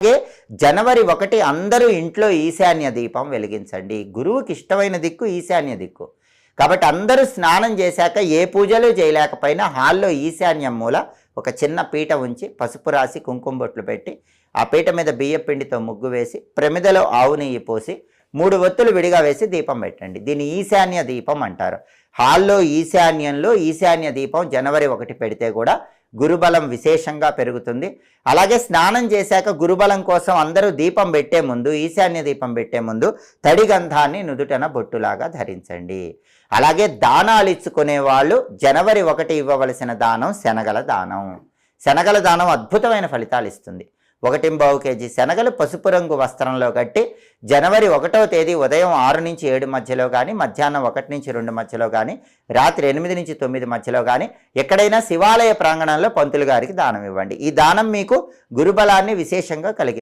అలాగే జనవరి 1 అందరూ ఇంట్లో ఈశాన్య దీపం వెలిగించండి. గురువుకి ఇష్టమైన దిక్కు ఈశాన్య దిక్కు. కాబట్టి అందరూ స్నానం చేశాక ఏ పూజలు చేయలేకపోయినా హాల్లో ఈశాన్యం మూల ఒక చిన్న పీట ఉంచి పసుపు రాసి కుంకుమ బొట్లు పెట్టి ఆ పీట మీద బియ్యం పిండితో ముగ్గు వేసి ప్రమిదలో ఆవు నెయ్యి పోసి 3 ఒత్తులు విడిగా వేసి దీపం పెట్టండి. దీన్ని ఈశాన్య దీపం అంటారు. హాల్లో ఈశాన్యంలో ఈశాన్య దీపం జనవరి 1 పెడితే కూడా గురుబలం విశేషంగా పెరుగుతుంది. అలాగే స్నానం చేశాక గురుబలం కోసం అందరూ దీపం పెట్టే ముందు ఈశాన్య దీపం పెట్టే ముందు తడి గంధాన్ని నుదుటన బొట్టులాగా ధరించండి. అలాగే దానాలు ఇచ్చుకునే వాళ్ళు జనవరి 1 ఇవ్వవలసిన దానం శనగల దానం. శనగల దానం అద్భుతమైన ఫలితాలు ఇస్తుంది. 1.25 కేజీ శనగలు పసుపు రంగు వస్త్రంలో కట్టి జనవరి 1వ తేదీ ఉదయం 6 నుంచి 7 మధ్యలో కానీ, మధ్యాహ్నం 1 నుంచి 2 మధ్యలో కానీ, రాత్రి 8 నుంచి 9 మధ్యలో కానీ ఎక్కడైనా శివాలయ ప్రాంగణంలో పంతులు గారికి దానం ఇవ్వండి. ఈ దానం మీకు గురుబలాన్ని విశేషంగా కలిగి